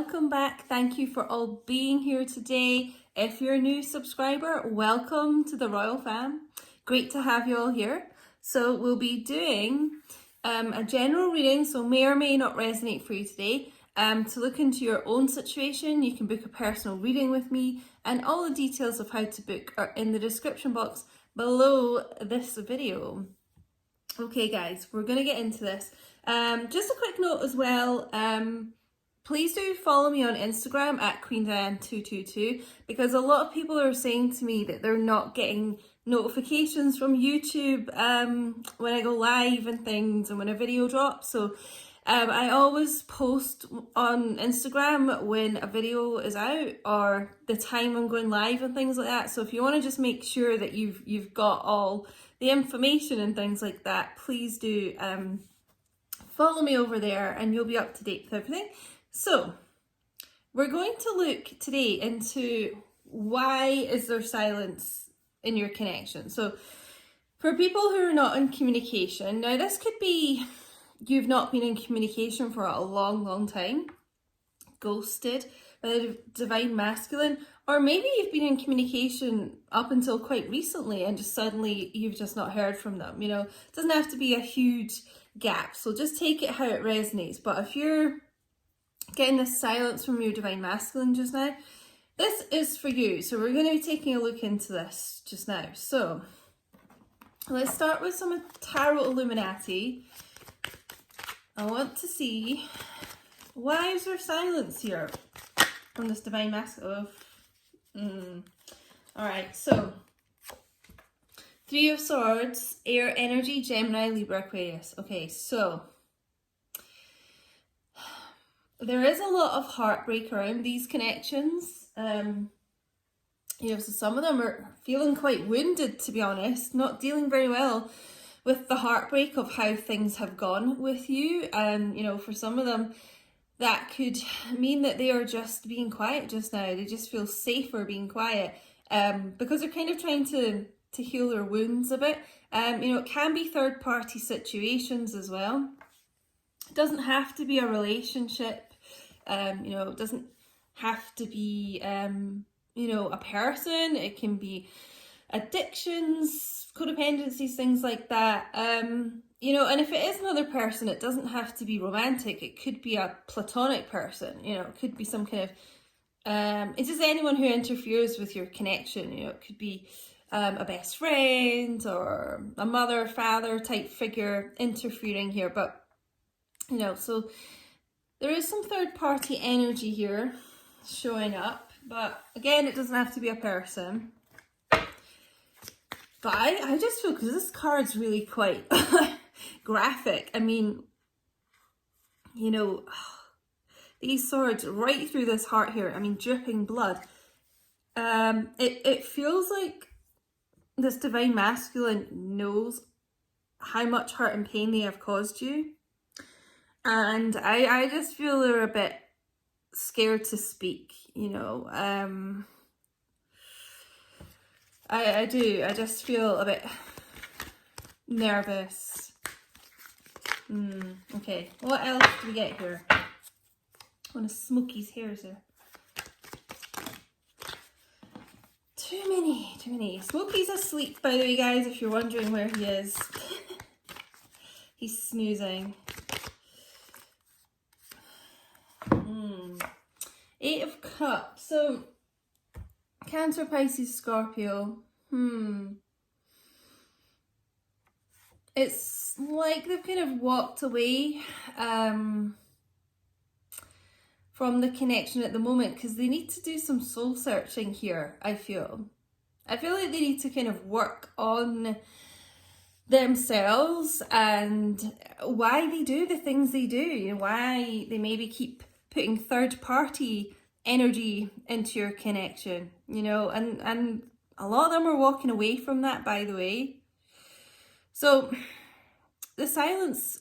welcome back. Thank you for all being here today. If you're a new subscriber, welcome to the Royal Fam. Great to have you all here. So we'll be doing a general reading, so may or may not resonate for you today. To look into your own situation, you can book a personal reading with me, and all the details of how to book are in the description box below this video. Okay guys, we're going to get into this. Just a quick note as well, please do follow me on Instagram at queendiane222, because a lot of people are saying to me that they're not getting notifications from YouTube when I go live and things and when a video drops. So I always post on Instagram when a video is out or the time I'm going live and things like that. So if you want to just make sure that you've got all the information and things like that, please do follow me over there and you'll be up to date with everything. So we're going to look today into why is there silence in your connection. So for people who are not in communication, now this could be you've not been in communication for a long time, ghosted by the divine masculine, or maybe you've been in communication up until quite recently and just suddenly you've just not heard from them. You know, it doesn't have to be a huge gap, so just take it how it resonates. But if you're getting this silence from your divine masculine just now, this is for you. So we're going to be taking a look into this just now. So let's start with some Tarot Illuminati. I want to see, why is there silence here from this divine masculine? Alright, so Three of Swords, Air Energy, Gemini, Libra, Aquarius. Okay, so there is a lot of heartbreak around these connections. You know, so some of them are feeling quite wounded, to be honest, not dealing very well with the heartbreak of how things have gone with you. And, you know, for some of them, that could mean that they are just being quiet just now. They just feel safer being quiet because they're kind of trying to heal their wounds a bit. You know, it can be third-party situations as well. It doesn't have to be a relationship. You know, it doesn't have to be, you know, a person. It can be addictions, codependencies, things like that. You know, and if it is another person, it doesn't have to be romantic. It could be a platonic person. You know, it could be some kind of it's just anyone who interferes with your connection. You know, it could be a best friend or a mother, father type figure interfering here. But, you know, so there is some third party energy here showing up. But again, it doesn't have to be a person. But I just feel, because this card's really quite graphic. I mean, you know, these swords right through this heart here. I mean, dripping blood. It feels like this divine masculine knows how much hurt and pain they have caused you. And I just feel they're a bit scared to speak, you know. I do. I just feel a bit nervous. Okay, what else do we get here? I want to smoke his hairs there. Too many. Smokey's asleep, by the way, guys, if you're wondering where he is. He's snoozing. Eight of Cups. So, Cancer, Pisces, Scorpio. It's like they've kind of walked away from the connection at the moment because they need to do some soul searching here, I feel. I feel like they need to kind of work on themselves and why they do the things they do, you know, why they maybe keep putting third party energy into your connection, you know, and a lot of them are walking away from that, by the way. So the silence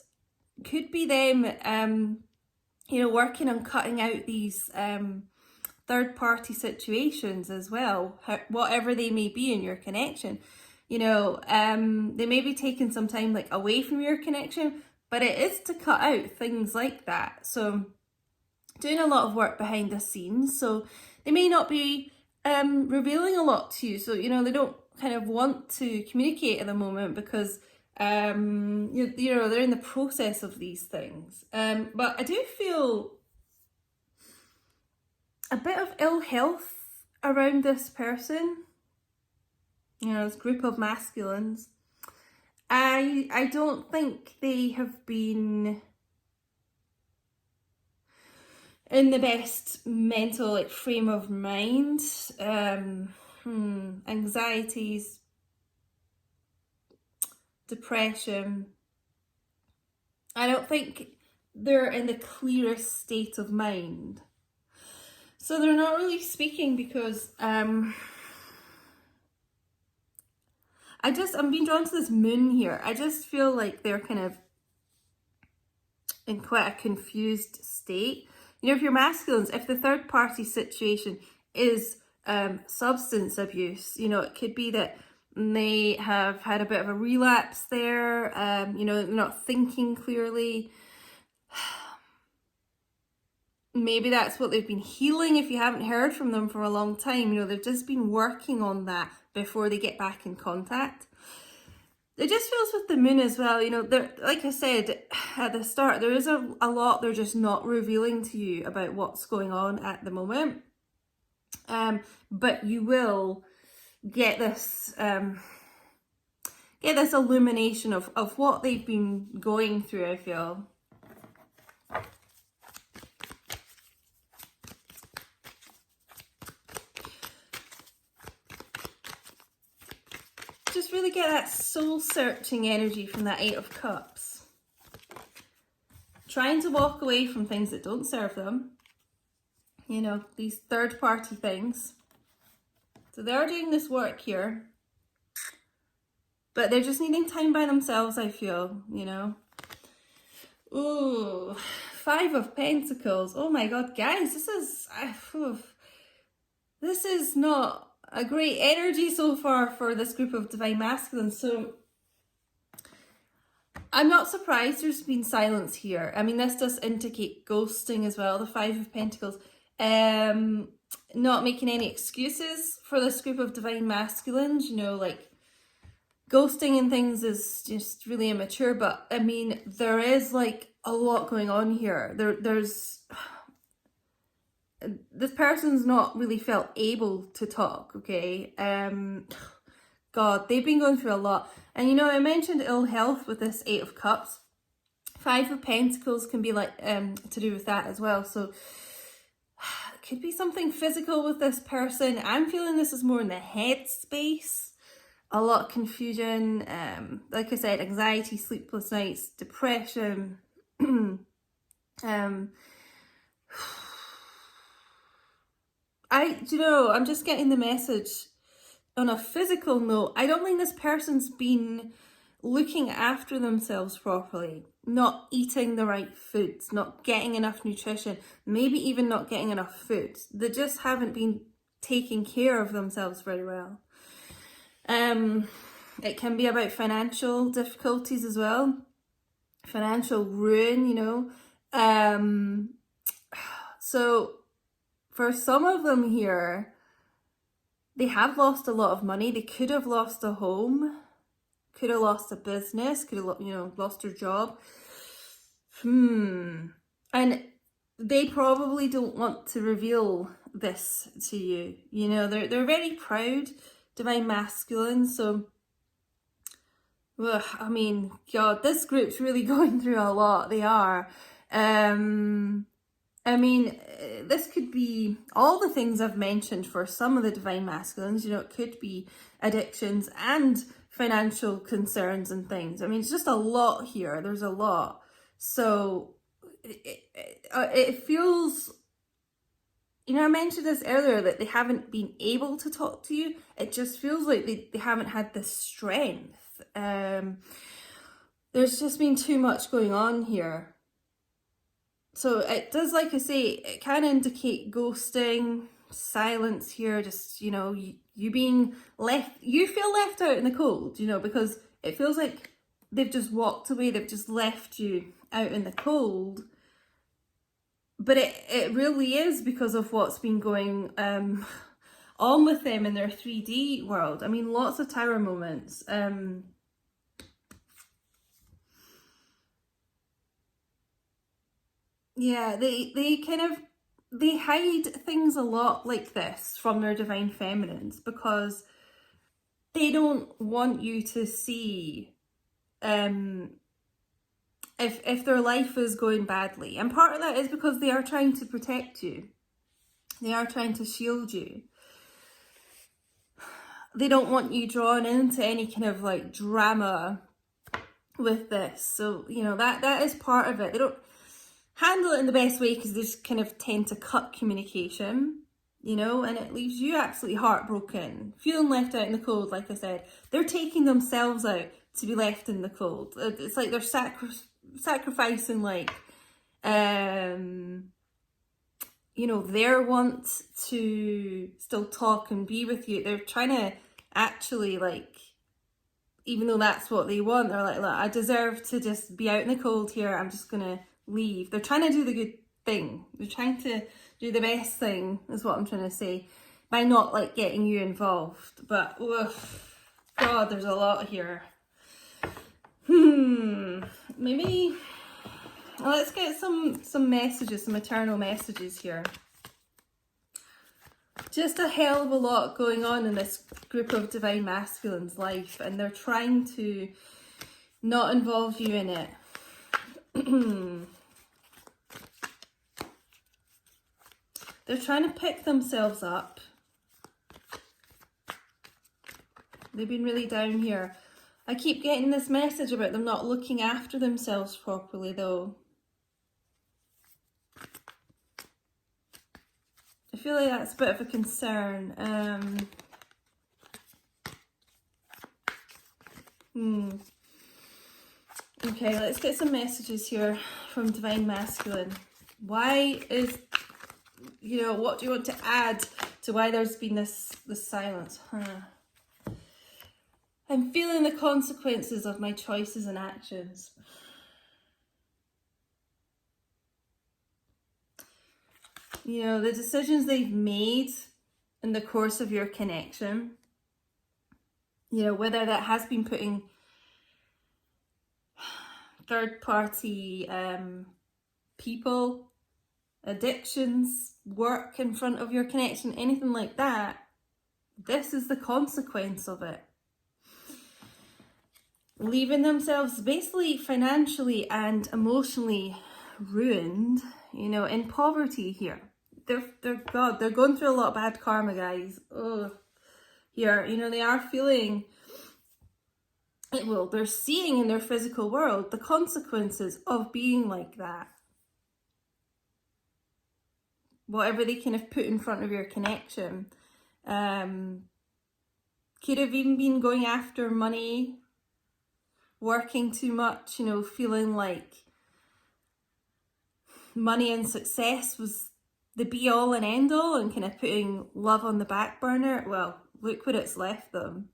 could be them you know, working on cutting out these third party situations as well, whatever they may be in your connection. You know, they may be taking some time like away from your connection, but it is to cut out things like that. So doing a lot of work behind the scenes, so they may not be revealing a lot to you. So, you know, they don't kind of want to communicate at the moment because you know, they're in the process of these things. But I do feel a bit of ill health around this person, you know, this group of masculines. I don't think they have been in the best mental like frame of mind. Anxieties, depression. I don't think they're in the clearest state of mind. So they're not really speaking because I'm being drawn to this moon here. I just feel like they're kind of in quite a confused state. You know, if you're masculines, if the third party situation is substance abuse, you know, it could be that they have had a bit of a relapse there, you know, they're not thinking clearly. Maybe that's what they've been healing if you haven't heard from them for a long time. You know, they've just been working on that before they get back in contact. It just feels with the moon as well, you know, like I said at the start, there is a lot they're just not revealing to you about what's going on at the moment. But you will get this illumination of what they've been going through, I feel. Just really get that soul-searching energy from that Eight of Cups. Trying to walk away from things that don't serve them. You know, these third-party things. So they're doing this work here. But they're just needing time by themselves, I feel, you know. Ooh, Five of Pentacles. Oh my God, guys, this is not a great energy so far for this group of divine masculines. So I'm not surprised there's been silence here. I mean, this does indicate ghosting as well, the Five of Pentacles. Not making any excuses for this group of divine masculines, you know, like ghosting and things is just really immature. But I mean, there is like a lot going on here. There's this person's not really felt able to talk, okay? God, they've been going through a lot. And you know, I mentioned ill health with this Eight of Cups. Five of Pentacles can be like to do with that as well. So it could be something physical with this person. I'm feeling this is more in the head space. A lot of confusion, like I said, anxiety, sleepless nights, depression. You know, I'm just getting the message on a physical note. I don't think this person's been looking after themselves properly, not eating the right foods, not getting enough nutrition, maybe even not getting enough food. They just haven't been taking care of themselves very well. It can be about financial difficulties as well, financial ruin, you know. So for some of them here, they have lost a lot of money. They could have lost a home, could have lost a business, could have, you know, lost their job. And they probably don't want to reveal this to you. You know, they're very proud, divine masculine. So, I mean, God, this group's really going through a lot. They are. I mean, this could be all the things I've mentioned for some of the divine masculines. You know, it could be addictions and financial concerns and things. I mean, it's just a lot here. There's a lot. So it feels, you know, I mentioned this earlier, that they haven't been able to talk to you. It just feels like they haven't had the strength. There's just been too much going on here. So it does, like I say, it can indicate ghosting, silence here, just, you know, you being left, you feel left out in the cold, you know, because it feels like they've just walked away, they've just left you out in the cold. but it really is because of what's been going on with them in their 3D world. I mean, lots of tower moments. Yeah, they hide things a lot like this from their divine feminines because they don't want you to see if their life is going badly. And part of that is because they are trying to protect you. They are trying to shield you. They don't want you drawn into any kind of like drama with this. So, you know, that is part of it. They don't handle it in the best way because they just kind of tend to cut communication, you know, and it leaves you absolutely heartbroken, feeling left out in the cold. Like I said, they're taking themselves out to be left in the cold. It's like they're sacrificing like you know, their want to still talk and be with you. They're trying to actually, like, even though that's what they want, they're like, look, I deserve to just be out in the cold here. I'm just going to leave. They're trying to do the good thing. They're trying to do the best thing, is what I'm trying to say, by not, like, getting you involved. But, oof, God, there's a lot here. Maybe... Well, let's get some messages, some eternal messages here. Just a hell of a lot going on in this group of divine masculines' life, and they're trying to not involve you in it. They're trying to pick themselves up. They've been really down here. I keep getting this message about them not looking after themselves properly, though. I feel like that's a bit of a concern. Okay, let's get some messages here from Divine Masculine. Why is, you know, what do you want to add to why there's been this silence? I'm feeling the consequences of my choices and actions. You know, the decisions they've made in the course of your connection, you know, whether that has been putting third-party people, addictions, work in front of your connection, anything like that, this is the consequence of it. Leaving themselves basically financially and emotionally ruined, you know, in poverty here. They're going through a lot of bad karma, guys. Oh, here, you know, they are feeling it. Well, they're seeing in their physical world the consequences of being like that. Whatever they kind of put in front of your connection, could have even been going after money, working too much, you know, feeling like money and success was the be all and end all, and kind of putting love on the back burner. Well, look what it's left them.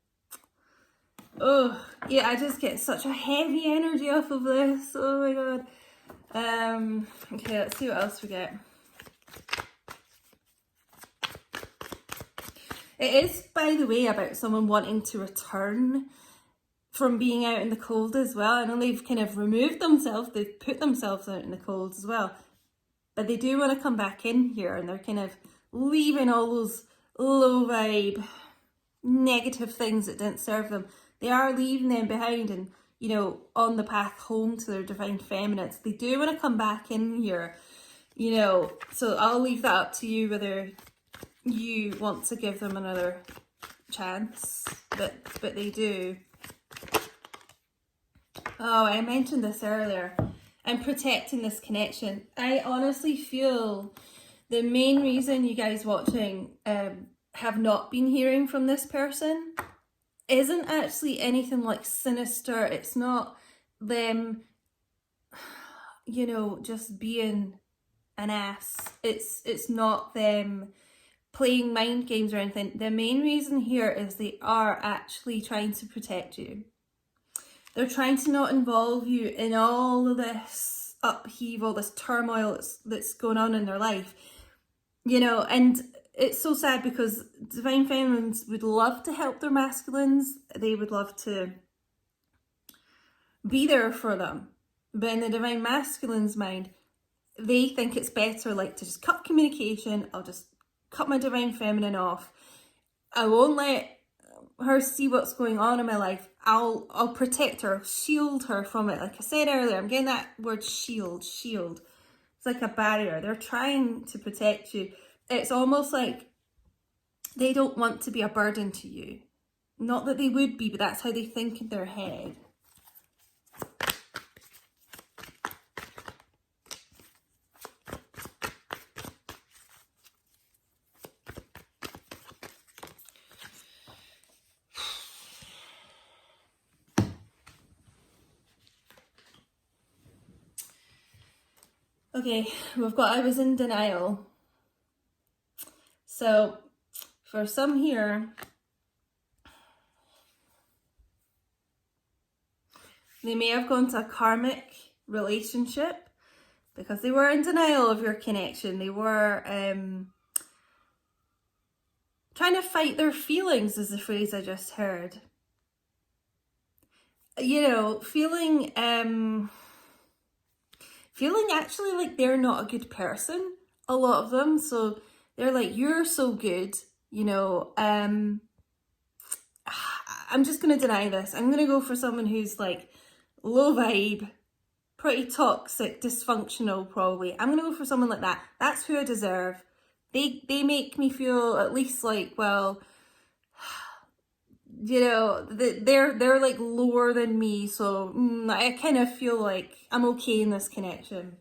Oh, yeah, I just get such a heavy energy off of this. Oh my God. Okay, let's see what else we get. It is, by the way, about someone wanting to return from being out in the cold as well. I know they've kind of removed themselves, they've put themselves out in the cold as well. But they do want to come back in here, and they're kind of leaving all those low vibe, negative things that didn't serve them. They are leaving them behind and, you know, on the path home to their divine feminines. They do want to come back in here, you know, so I'll leave that up to you whether you want to give them another chance, but they do. Oh, I mentioned this earlier. I'm protecting this connection. I honestly feel the main reason you guys watching have not been hearing from this person isn't actually anything like sinister. It's not them, you know, just being an ass. It's not them playing mind games or anything. The main reason here is they are actually trying to protect you. They're trying to not involve you in all of this upheaval, this turmoil that's going on in their life, you know. And it's so sad because divine feminines would love to help their masculines. They would love to be there for them. But in the divine masculine's mind, they think it's better like to just cut communication. I'll just cut my divine feminine off. I won't let her see what's going on in my life. I'll protect her, shield her from it. Like I said earlier, I'm getting that word shield. It's like a barrier. They're trying to protect you. It's almost like they don't want to be a burden to you. Not that they would be, but that's how they think in their head. Okay, we've got I was in denial. So for some here, they may have gone to a karmic relationship because they were in denial of your connection. They were trying to fight their feelings, is the phrase I just heard. You know, feeling actually like they're not a good person, a lot of them. So they're like, you're so good, you know, I'm just going to deny this. I'm going to go for someone who's like low vibe, pretty toxic, dysfunctional probably. I'm going to go for someone like that. That's who I deserve. They make me feel at least like, well, you know, they're like lower than me, so I kind of feel like I'm okay in this connection.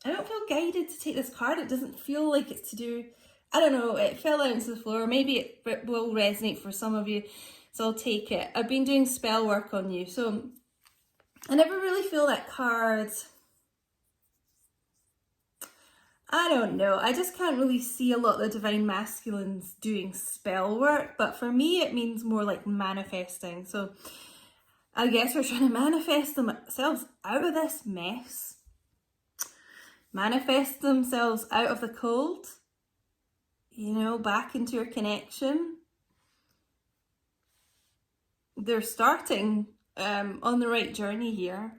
I don't feel guided to take this card. It doesn't feel like it's to do, I don't know, it fell out into the floor. Maybe it will resonate for some of you, so I'll take it. I've been doing spell work on you, so I never really feel that card. I don't know. I just can't really see a lot of the divine masculines doing spell work, but for me it means more like manifesting. So I guess we're trying to manifest themselves out of this mess. Manifest themselves out of the cold, you know, back into your connection. They're starting on the right journey here.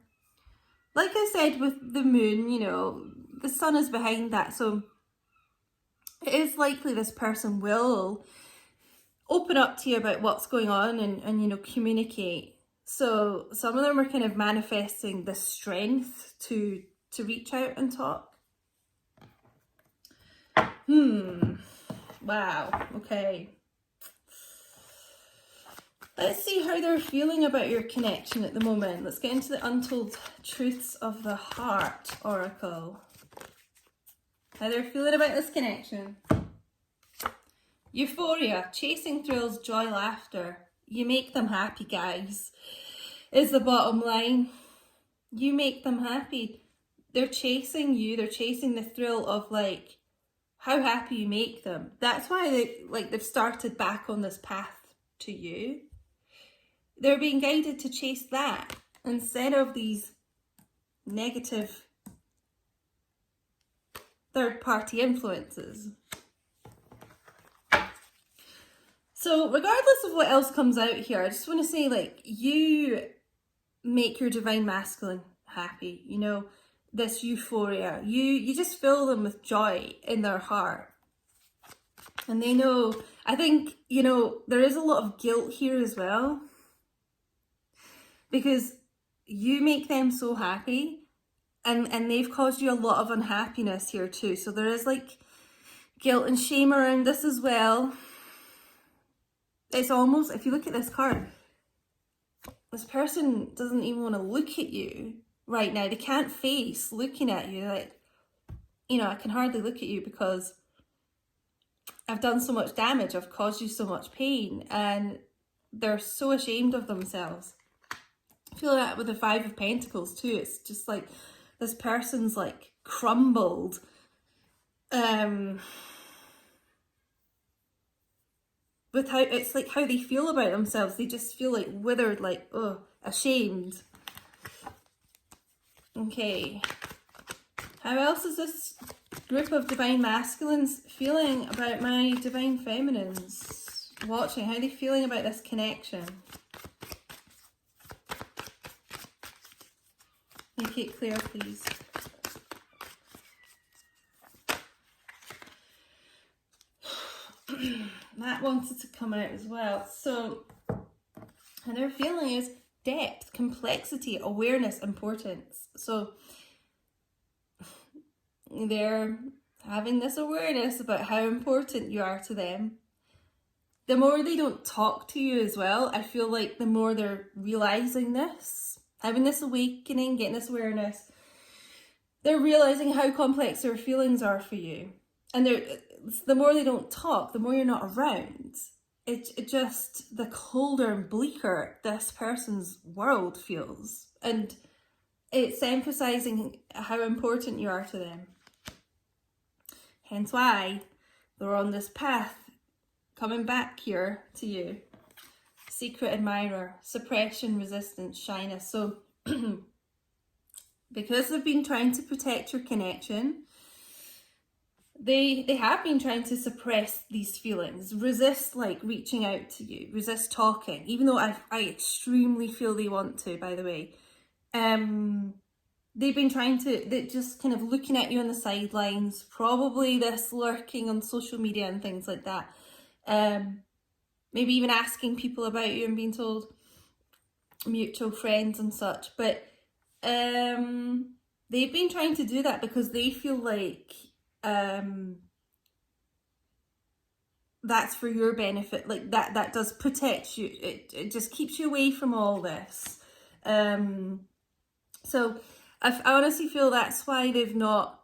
Like I said with the moon, you know, the sun is behind that, so it is likely this person will open up to you about what's going on and you know, communicate. So some of them are kind of manifesting the strength to reach out and talk. Wow, okay. Let's see how they're feeling about your connection at the moment. Let's get into the Untold Truths of the Heart Oracle. How they're feeling about this connection. Euphoria, chasing thrills, joy, laughter. You make them happy, guys, is the bottom line. You make them happy. They're chasing you. They're chasing the thrill of like how happy you make them. That's why they've started back on this path to you. They're being guided to chase that instead of these negative third-party influences. So regardless of what else comes out here, I just want to say, like, you make your divine masculine happy, you know, this euphoria. You just fill them with joy in their heart. And they know, I think, you know, there is a lot of guilt here as well. Because you make them so happy and they've caused you a lot of unhappiness here too. So there is like guilt and shame around this as well. It's almost, if you look at this card, this person doesn't even want to look at you right now. They can't face looking at you. Like, you know, I can hardly look at you because I've done so much damage. I've caused you so much pain. And they're so ashamed of themselves. I feel that with the Five of Pentacles too. It's just like this person's like crumbled. With how it's like how they feel about themselves. They just feel like withered, like, oh, ashamed. Okay. How else is this group of divine masculines feeling about my divine feminines watching? How are they feeling about this connection? Make it clear, please. That wanted to come out as well. So, and their feeling is depth, complexity, awareness, importance. So, they're having this awareness about how important you are to them. The more they don't talk to you as well, I feel like the more they're realizing this, having this awakening, getting this awareness, they're realizing how complex their feelings are for you. And the more they don't talk, the more you're not around, it just, the colder and bleaker this person's world feels. And it's emphasizing how important you are to them. Hence why they're on this path, coming back here to you. Secret admirer, suppression, resistance, shyness. So, because they've been trying to protect your connection, they have been trying to suppress these feelings, resist like reaching out to you, resist talking, even though I extremely feel they want to, by the way. They've been trying to, they're just kind of looking at you on the sidelines, probably this lurking on social media and things like that. Maybe even asking people about you and being told, mutual friends and such. But they've been trying to do that because they feel like that's for your benefit, like that does protect you. It just keeps you away from all this. So I honestly feel that's why they've not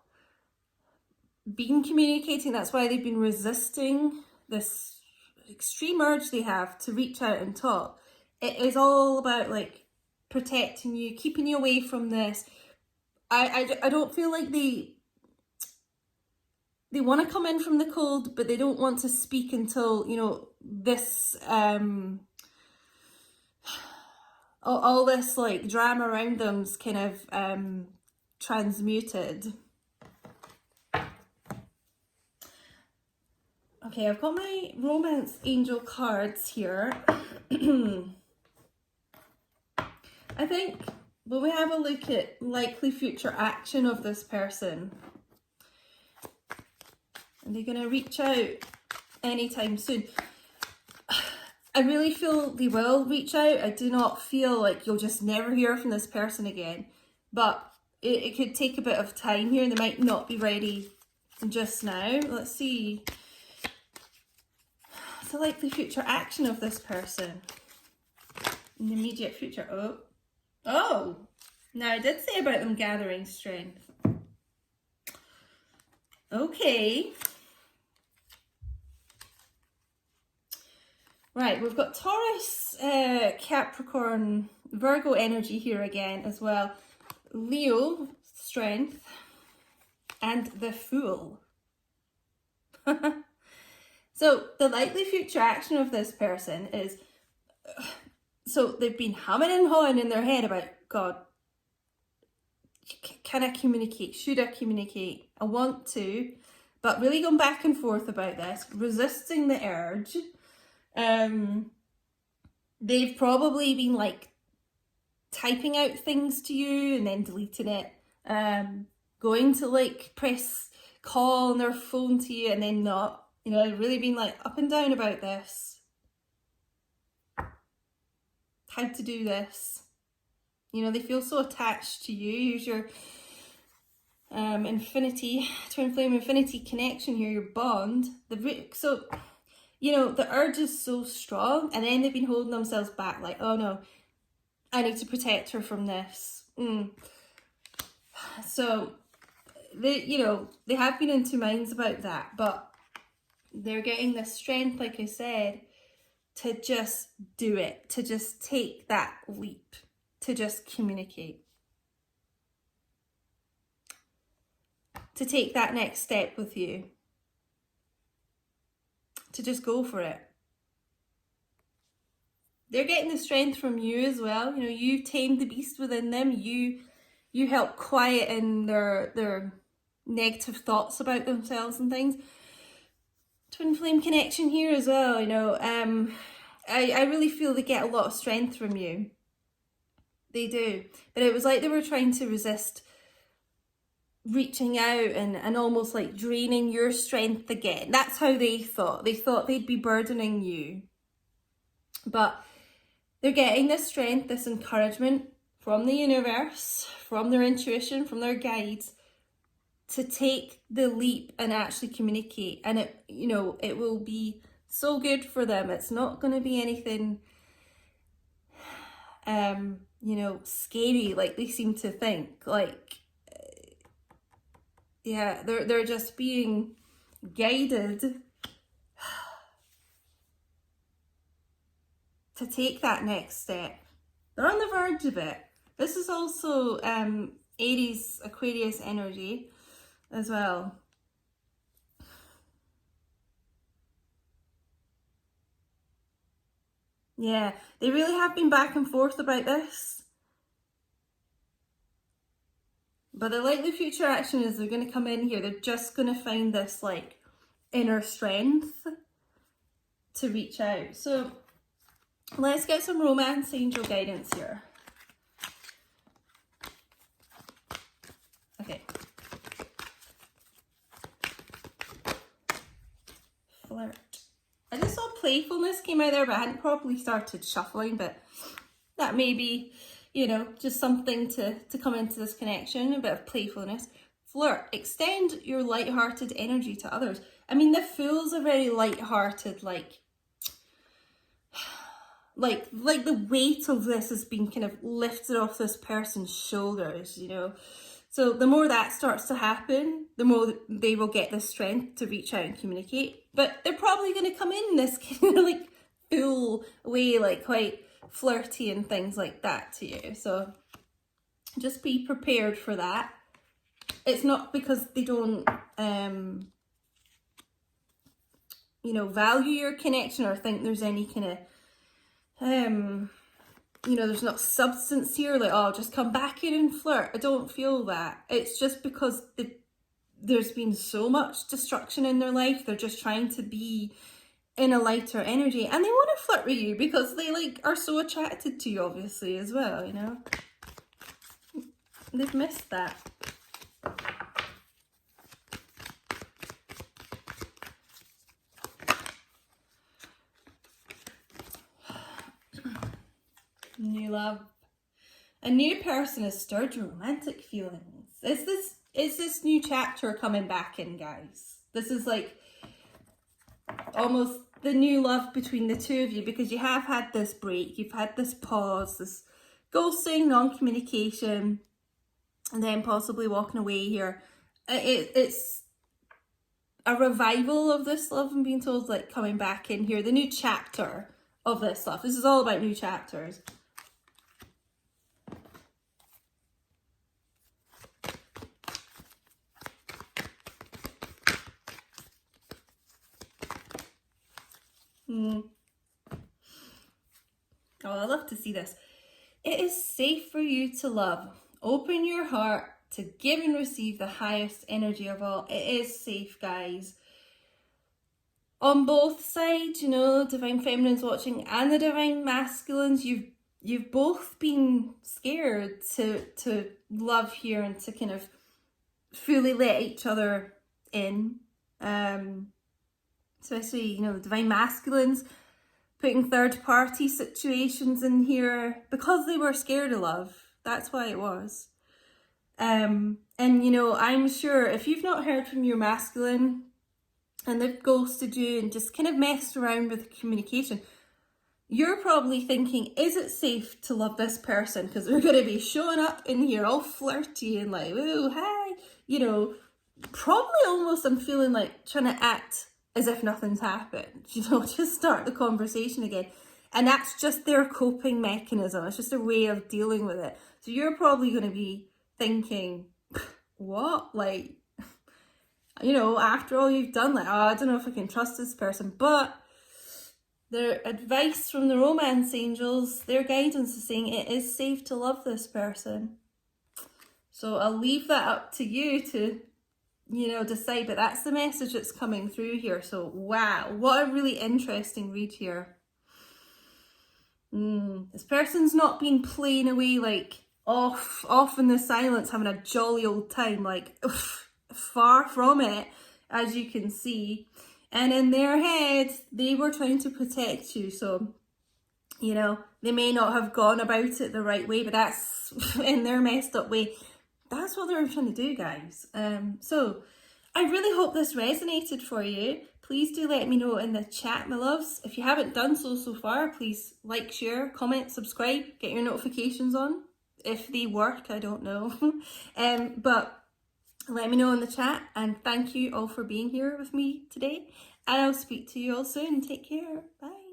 been communicating. That's why they've been resisting this extreme urge they have to reach out and talk. It is all about like protecting you, keeping you away from this. I don't feel like they want to come in from the cold, but they don't want to speak until, you know, this all this like drama around them's kind of transmuted. Okay, I've got my romance angel cards here. I think when we have a look at likely future action of this person, are they going to reach out anytime soon? I really feel they will reach out. I do not feel like you'll just never hear from this person again. But it could take a bit of time here. They might not be ready just now. Let's see. What's the likely future action of this person in the immediate future? Oh! Now I did say about them gathering strength. Okay. Right, we've got Taurus, Capricorn, Virgo energy here again as well. Leo, strength, and the Fool. So the likely future action of this person is, so they've been humming and hawing in their head about, God, can I communicate? Should I communicate? I want to, but really going back and forth about this, resisting the urge. They've probably been like typing out things to you and then deleting it, going to like press call on their phone to you and then not, you know, really been like up and down about this, how to do this. You know, they feel so attached to you. Use your infinity, twin flame infinity connection here, your bond. So, you know, the urge is so strong, and then they've been holding themselves back like, oh no, I need to protect her from this. So, they have been in two minds about that, but they're getting the strength, like I said, to just do it, to just take that leap, to just communicate, to take that next step with you, to just go for it. They're getting the strength from you as well. You know, you've tamed the beast within them. You you help quieten their negative thoughts about themselves and things. Twin flame connection here as well, you know. I really feel they get a lot of strength from you. They do. But it was like they were trying to resist reaching out and almost like draining your strength again. That's how they thought. They thought they'd be burdening you. But they're getting this strength, this encouragement from the universe, from their intuition, from their guides, to take the leap and actually communicate. And it, you know, it will be so good for them. It's not going to be anything, you know, scary like they seem to think. Like, yeah, they're just being guided to take that next step. They're on the verge of it. This is also Aries, Aquarius energy as well. Yeah, they really have been back and forth about this. But the likely future action is they're going to come in here. They're just going to find this like inner strength to reach out. So let's get some romance angel guidance here. Okay. Flirt. I just saw playfulness came out there, but I hadn't properly started shuffling, but that may be, you know, just something to come into this connection, a bit of playfulness. Flirt. Extend your light-hearted energy to others. I mean, the Fool's a very light-hearted, like the weight of this has been kind of lifted off this person's shoulders, you know. So the more that starts to happen, the more they will get the strength to reach out and communicate. But they're probably going to come in this kind of like full way, like quite flirty and things like that to you. So just be prepared for that. It's not because they don't, you know, value your connection or think there's any kind of, you know, there's not substance here, like, oh, just come back in and flirt. I don't feel that. It's just because there's been so much destruction in their life. They're just trying to be in a lighter energy, and they want to flirt with you because they like are so attracted to you, obviously, as well, you know. They've missed that. New love. A new person has stirred your romantic feelings. Is this new chapter coming back in, guys? This is like almost the new love between the two of you, because you have had this break, you've had this pause, this ghosting, non-communication, and then possibly walking away here. It's a revival of this love, I'm being told, like coming back in here. The new chapter of this love. This is all about new chapters. Oh, I love to see this. It is safe for you to love. Open your heart to give and receive the highest energy of all. It is safe, guys. On both sides, you know, Divine Feminines watching and the Divine Masculines, you've both been scared to love here and to kind of fully let each other in. Especially, you know, the Divine Masculines putting third-party situations in here because they were scared of love. That's why it was. And, you know, I'm sure if you've not heard from your masculine and they've ghosted you and just kind of messed around with communication, you're probably thinking, is it safe to love this person? Because they're going to be showing up in here all flirty and like, ooh, hi. You know, probably almost I'm feeling like trying to act as if nothing's happened, you know, just start the conversation again. And that's just their coping mechanism. It's just a way of dealing with it. So you're probably going to be thinking, what? Like, you know, after all you've done, like, oh, I don't know if I can trust this person. But their advice from the romance angels, their guidance is saying it is safe to love this person. So I'll leave that up to you to, you know, decide, but that's the message that's coming through here. So wow, what a really interesting read here. This person's not been playing away, like off in the silence, having a jolly old time, like far from it, as you can see. And in their head, they were trying to protect you. So, you know, they may not have gone about it the right way, but that's in their messed up way. That's what they're trying to do, guys. So I really hope this resonated for you. Please do let me know in the chat, my loves. If you haven't done so far, please like, share, comment, subscribe, get your notifications on. If they work, I don't know. But let me know in the chat, and thank you all for being here with me today. And I'll speak to you all soon. Take care. Bye.